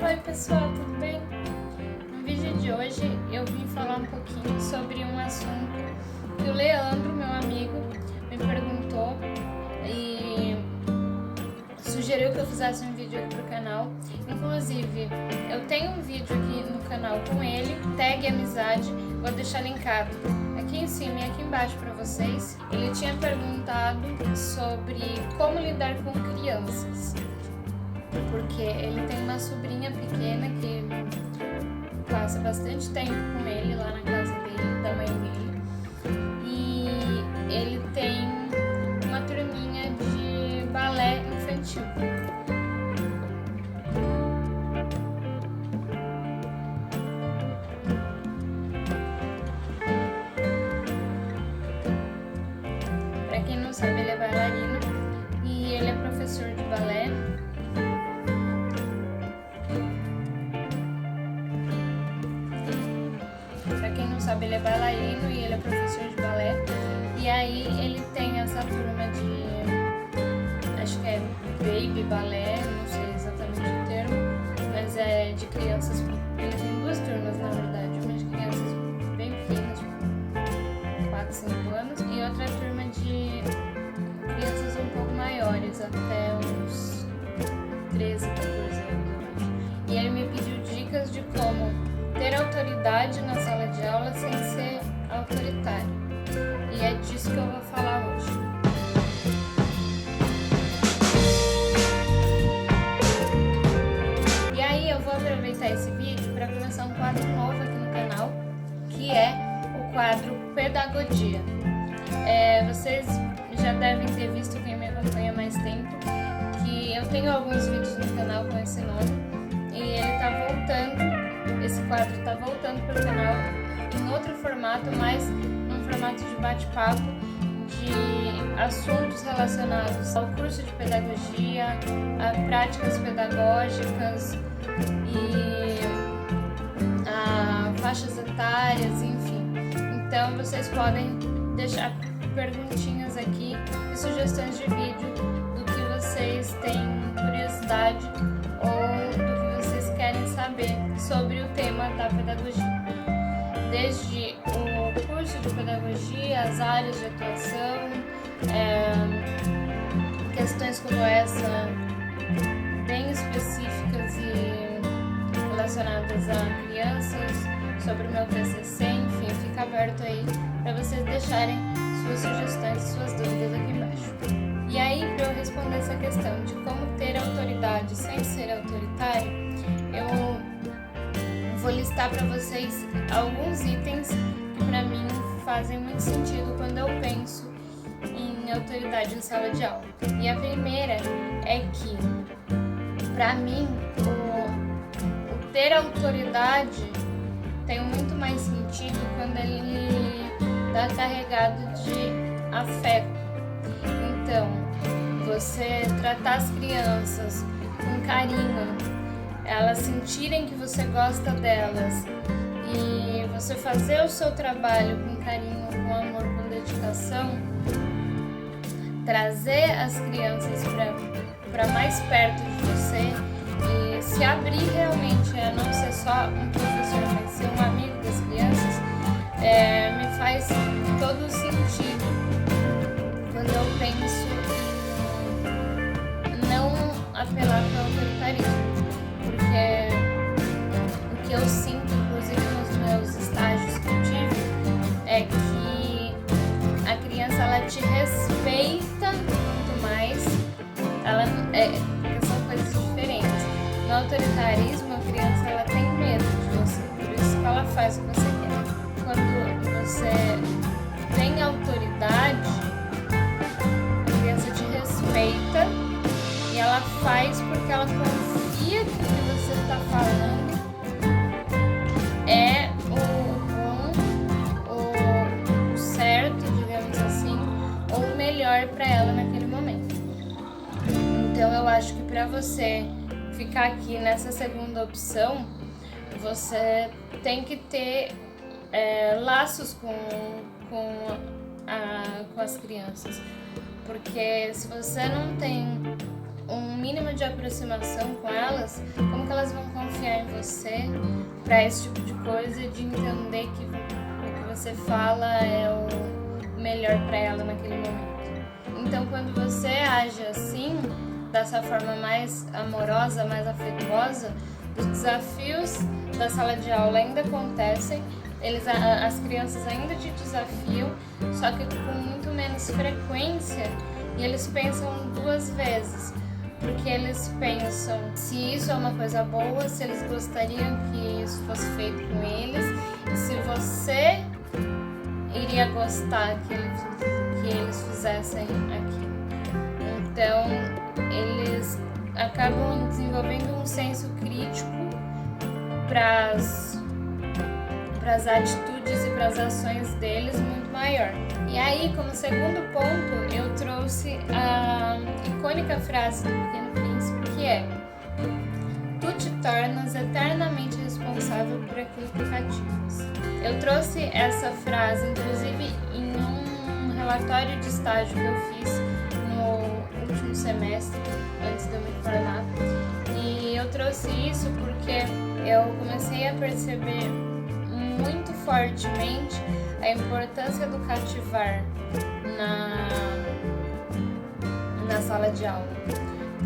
Oi pessoal, tudo bem? No vídeo de hoje eu vim falar um pouquinho sobre um assunto que o Leandro, meu amigo, me perguntou e sugeriu que eu fizesse um vídeo aqui pro canal. Inclusive, eu tenho um vídeo aqui no canal com ele, tag amizade, vou deixar linkado aqui em cima e aqui embaixo para vocês. Ele tinha perguntado sobre como lidar com crianças, porque ele tem uma sobrinha pequena que passa bastante tempo com ele lá na casa dele, da mãe dele, e ele tem uma turminha de balé infantil. Para quem não sabe, ele é bailarino e ele é professor de balé. Pra quem não sabe, ele é bailarino e ele é professor de balé. E aí ele tem essa turma de, acho que é baby balé, não sei exatamente o termo, mas é de crianças, ele tem duas turmas na verdade, uma de crianças bem pequenas, tipo 4, 5 anos, e outra turma de crianças um pouco maiores, até uns 13, 14 anos, eu acho. E ele me pediu dicas de como ter autoridade na sala de aula sem ser autoritário. E é disso que eu vou falar hoje. E aí eu vou aproveitar esse vídeo para começar um quadro novo aqui no canal, que é o quadro Pedagogia. Vocês já devem ter visto, quem me acompanha há mais tempo, que eu tenho alguns vídeos no canal com esse nome, e ele tá voltando. Esse quadro está voltando para o canal em outro formato, mas num formato de bate-papo, de assuntos relacionados ao curso de pedagogia, a práticas pedagógicas e a faixas etárias, enfim. Então vocês podem deixar perguntinhas aqui e sugestões de vídeo do que vocês têm curiosidade ou do que vocês querem saber sobre o tema da pedagogia. Desde o curso de pedagogia, as áreas de atuação, questões como essa, bem específicas e relacionadas a crianças, sobre o meu TCC, enfim, fica aberto aí para vocês deixarem suas sugestões e suas dúvidas aqui embaixo. E aí, para eu responder essa questão de como ter autoridade sem ser autoritário, eu vou listar para vocês alguns itens que para mim fazem muito sentido quando eu penso em autoridade em sala de aula. E a primeira é que, para mim, o ter autoridade tem muito mais sentido quando ele está carregado de afeto. Então, você tratar as crianças com carinho, elas sentirem que você gosta delas e você fazer o seu trabalho com carinho, com amor, com dedicação, trazer as crianças para mais perto de você e se abrir realmente a não ser só um professor, mas ser um amigo das crianças, me faz todo sentido quando eu penso em não apelar para o autoritarismo. Porque o que eu sinto, inclusive nos meus estágios que eu tive, é que a criança ela te respeita muito mais, porque são coisas diferentes. No autoritarismo, a criança ela tem medo de você, por isso que ela faz o que você quer. Quando você tem autoridade, a criança te respeita e ela faz porque ela confia que o que você está falando é o bom, o certo, digamos assim, ou o melhor para ela naquele momento. Então eu acho que para você ficar aqui nessa segunda opção, você tem que ter laços com as crianças, porque se você não tem um mínimo de aproximação com elas, delas, como que elas vão confiar em você para esse tipo de coisa e de entender que o que você fala é o melhor para ela naquele momento. Então, quando você age assim, dessa forma mais amorosa, mais afetuosa, os desafios da sala de aula ainda acontecem, as crianças ainda te desafiam, só que com muito menos frequência, e eles pensam 2 vezes, porque eles pensam se isso é uma coisa boa, se eles gostariam que isso fosse feito com eles, e se você iria gostar que eles fizessem aquilo. Então, eles acabam desenvolvendo um senso crítico para as atitudes e para as ações deles muito maior. E aí, como segundo ponto, eu trouxe a icônica frase do Pequeno Príncipe, que é: tu te tornas eternamente responsável por aquilo que cativas. Eu trouxe essa frase, inclusive, em um relatório de estágio que eu fiz no último semestre, antes de eu me formar. E eu trouxe isso porque eu comecei a perceber muito fortemente a importância do cativar na sala de aula.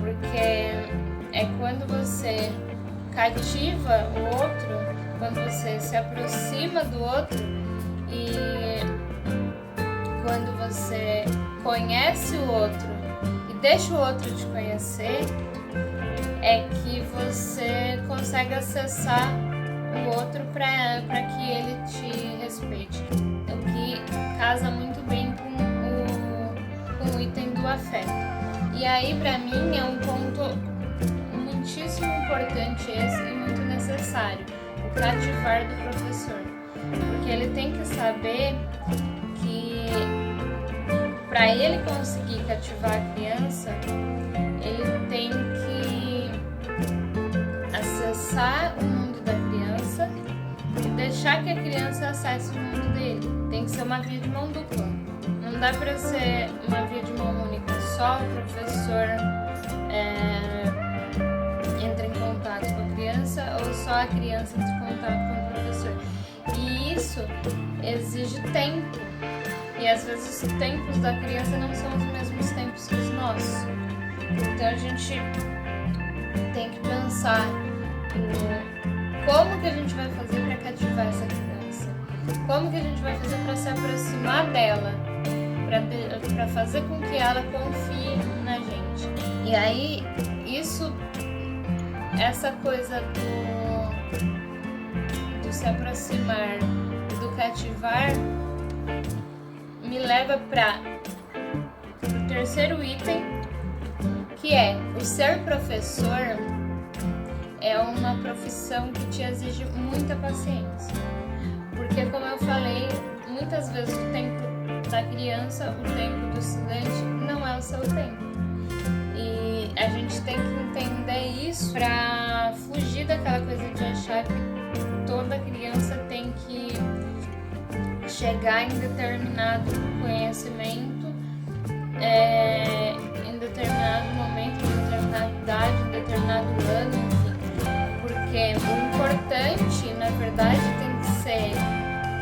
Porque é quando você cativa o outro, quando você se aproxima do outro e quando você conhece o outro e deixa o outro te conhecer, é que você consegue acessar o outro para que ele te respeite. O que casa muito bem com o item do afeto. E aí, para mim, é um ponto muitíssimo importante esse e muito necessário, o cativar do professor. Porque ele tem que saber que para ele conseguir cativar a criança, ele tem que acessar o mundo da criança e deixar que a criança acesse o mundo dele. Tem que ser uma via de mão dupla. Não dá para ser uma via de mão única, só o professor entra em contato com a criança ou só a criança entra em contato com o professor. E isso exige tempo. E às vezes os tempos da criança não são os mesmos tempos que os nossos. Então a gente tem que pensar como que a gente vai fazer para cativar essa criança, como que a gente vai fazer para se aproximar dela, para fazer com que ela confie na gente. E aí essa coisa do se aproximar, do cativar, me leva para o terceiro item, que é o ser professor. É uma profissão que te exige muita paciência, porque, como eu falei, muitas vezes o tempo da criança, o tempo do estudante não é o seu tempo, e a gente tem que entender isso para fugir daquela coisa de achar que toda criança tem que chegar em determinado conhecimento, em determinado momento, em determinada idade, em determinado ano, enfim. Porque o importante, na verdade, tem que ser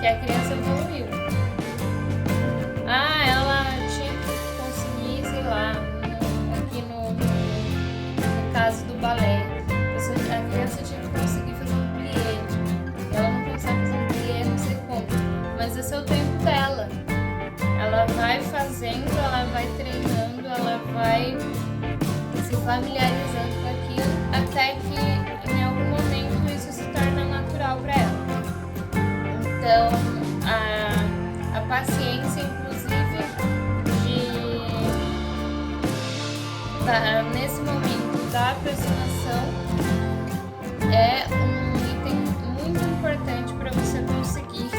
que a criança evoluiu. Ela tinha que conseguir, sei lá, aqui no caso do balé, a criança tinha que conseguir fazer um plié. Ela não consegue fazer um plié, não sei como, mas esse é o tempo dela. Ela vai fazendo, ela vai treinando, ela vai se familiarizando com aquilo, até que em algum momento isso se torna natural para ela. Então, a paciência, inclusive, nesse momento da aproximação, é um item muito importante para você conseguir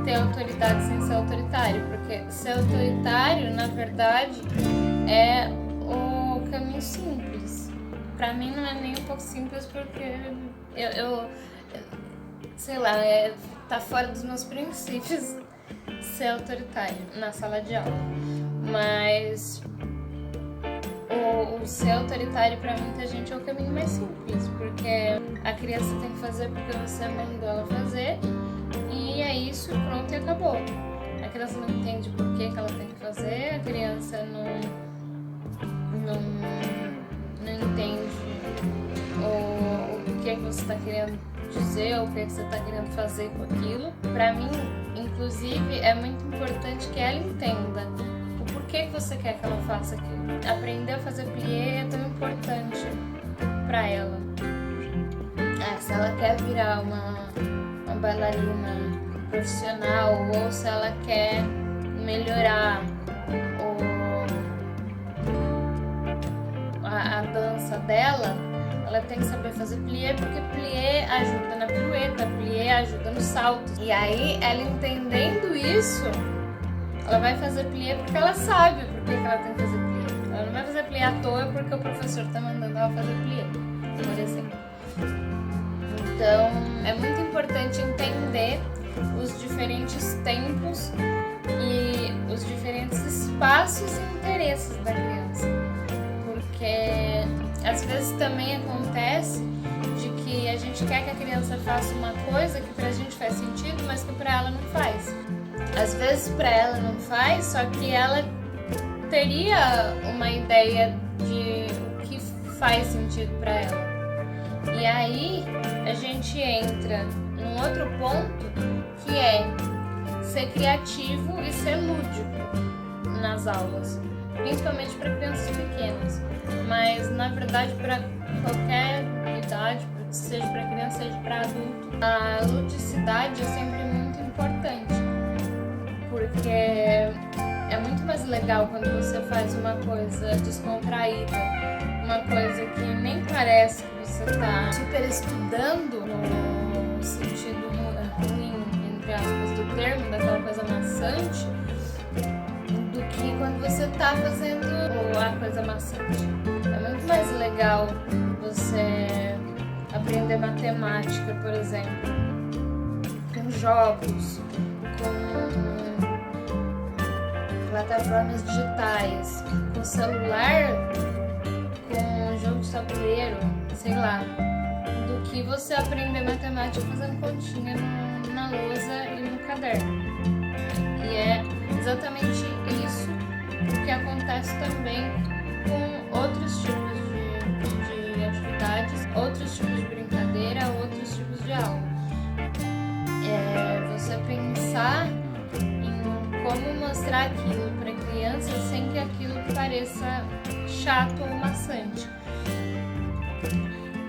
ter autoridade sem ser autoritário, porque ser autoritário, na verdade, é o caminho simples. Pra mim não é nem um pouco simples, porque eu sei lá, tá fora dos meus princípios ser autoritário na sala de aula. Mas o ser autoritário para muita gente é o caminho mais simples, porque a criança tem que fazer porque você mandou ela fazer, e é isso, pronto, e acabou. A criança não entende por que ela tem que fazer, a criança não entende o que você está querendo dizer ou o que você está querendo fazer com aquilo. Para mim, inclusive, é muito importante que ela entenda o porquê que você quer que ela faça aquilo. Aprender a fazer plié é tão importante para ela. Se ela quer virar uma bailarina profissional, ou se ela quer melhorar a dança dela, ela tem que saber fazer plié, porque plié ajuda na pirueta, plié ajuda no salto. E aí, ela entendendo isso, ela vai fazer plié porque ela sabe por que ela tem que fazer plié. Ela não vai fazer plié à toa porque o professor está mandando ela fazer plié, por exemplo. Então, é muito importante entender os diferentes tempos e os diferentes espaços e interesses da criança. Porque às vezes também acontece de que a gente quer que a criança faça uma coisa que pra gente faz sentido, mas que pra ela não faz. Às vezes pra ela não faz, só que ela teria uma ideia de o que faz sentido pra ela. E aí a gente entra num outro ponto, que é ser criativo e ser lúdico nas aulas, principalmente para crianças pequenas, mas na verdade para qualquer idade, seja para criança, seja para adulto. A ludicidade é sempre muito importante, porque é muito mais legal quando você faz uma coisa descontraída, uma coisa que nem parece que você está super estudando no sentido ruim, entre aspas, do termo, daquela coisa maçante, do que quando você está fazendo a coisa maçante. É muito mais legal você aprender matemática, por exemplo, com jogos, com plataformas digitais, com celular, com jogo de tabuleiro, sei lá, do que você aprender matemática fazendo continha na lousa e no caderno. E é exatamente isso que acontece também com outros tipos de atividades, outros tipos de brincadeira, outros tipos de aula. Você pensar em como mostrar aquilo para a criança sem que aquilo pareça chato ou maçante.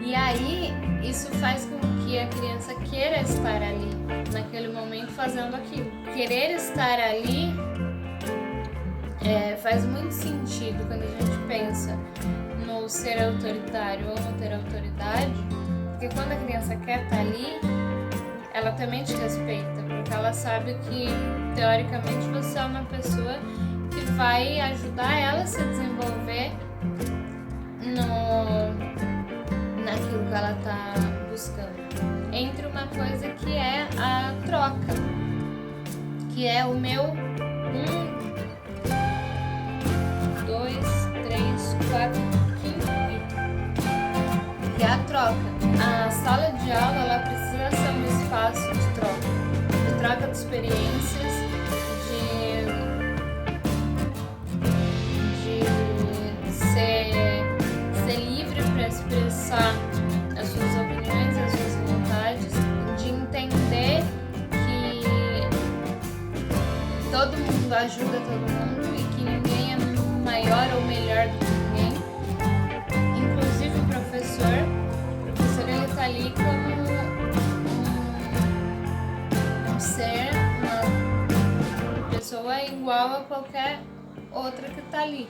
E aí, isso faz com que a criança queira estar ali, naquele momento, fazendo aquilo. Querer estar ali faz muito sentido quando a gente pensa no ser autoritário ou no ter autoridade, porque quando a criança quer estar ali, ela também te respeita, porque ela sabe que, teoricamente, você é uma pessoa que vai ajudar ela a se desenvolver naquilo que ela está buscando. Entre uma coisa que é a troca, que é o meu 1, 2, 3, 4, 5 item, que é a troca. A sala de aula, ela precisa ser um espaço de troca de experiências, de ser livre para expressar as suas opiniões, as suas vontades, de entender que todo mundo ajuda todo mundo e que ninguém é maior ou melhor do que ninguém, inclusive o professor. O professor, ele está ali como um ser, uma pessoa igual a qualquer outra que está ali.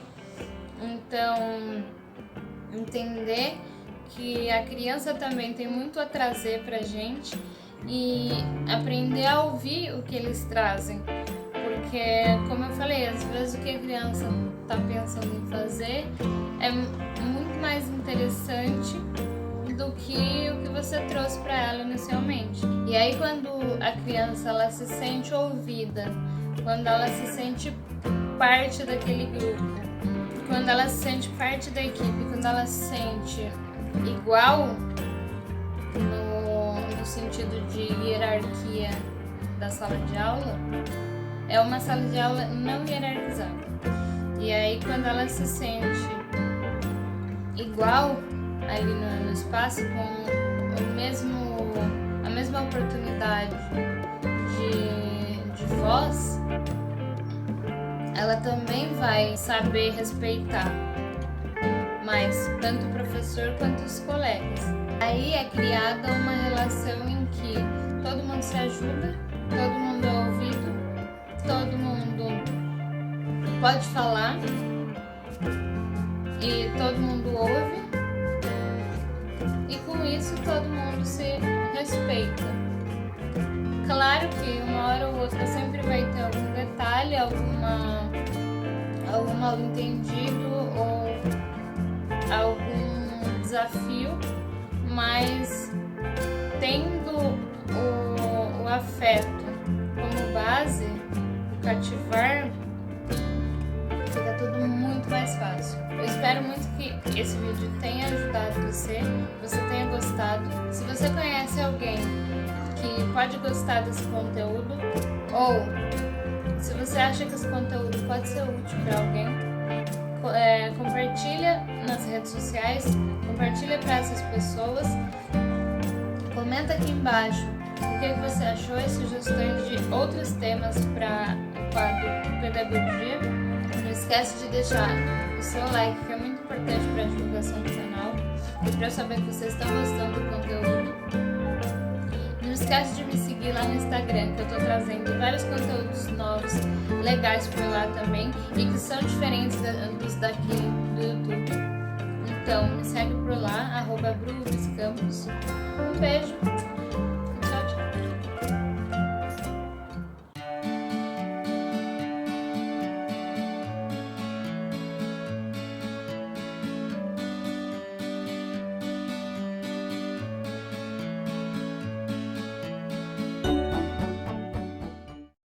Então, entender que a criança também tem muito a trazer pra gente e aprender a ouvir o que eles trazem. Porque, como eu falei, às vezes o que a criança está pensando em fazer é muito mais interessante do que o que você trouxe para ela inicialmente. E aí, quando a criança ela se sente ouvida, quando ela se sente parte daquele grupo, quando ela se sente parte da equipe, quando ela se sente igual no sentido de hierarquia da sala de aula, é uma sala de aula não hierarquizada. E aí quando ela se sente igual ali no espaço, com a mesma oportunidade de voz, ela também vai saber respeitar mais tanto o professor quanto os colegas. Aí é criada uma relação em que todo mundo se ajuda, todo mundo é ouvido, todo mundo pode falar e todo mundo ouve, e com isso todo mundo se respeita. Claro que uma hora ou outra sempre vai ter algum detalhe, algum mal entendido ou algum desafio, mas tendo o afeto como base, o cativar, fica tudo muito mais fácil. Eu espero muito que esse vídeo tenha ajudado você tenha gostado. Se você conhece alguém que pode gostar desse conteúdo, ou se você acha que esse conteúdo pode ser útil para alguém, compartilha nas redes sociais, compartilha para essas pessoas, comenta aqui embaixo o que você achou e sugestões de outros temas para o quadro Pedagogia. Não esquece de deixar o seu like, que é muito importante para a divulgação do canal e para eu saber que vocês estão gostando do conteúdo. Não esquece de me seguir lá no Instagram, que eu tô trazendo vários conteúdos novos, legais por lá também, e que são diferentes dos daqui do YouTube. Então, me segue por lá, @BruRubensCampos. Um beijo!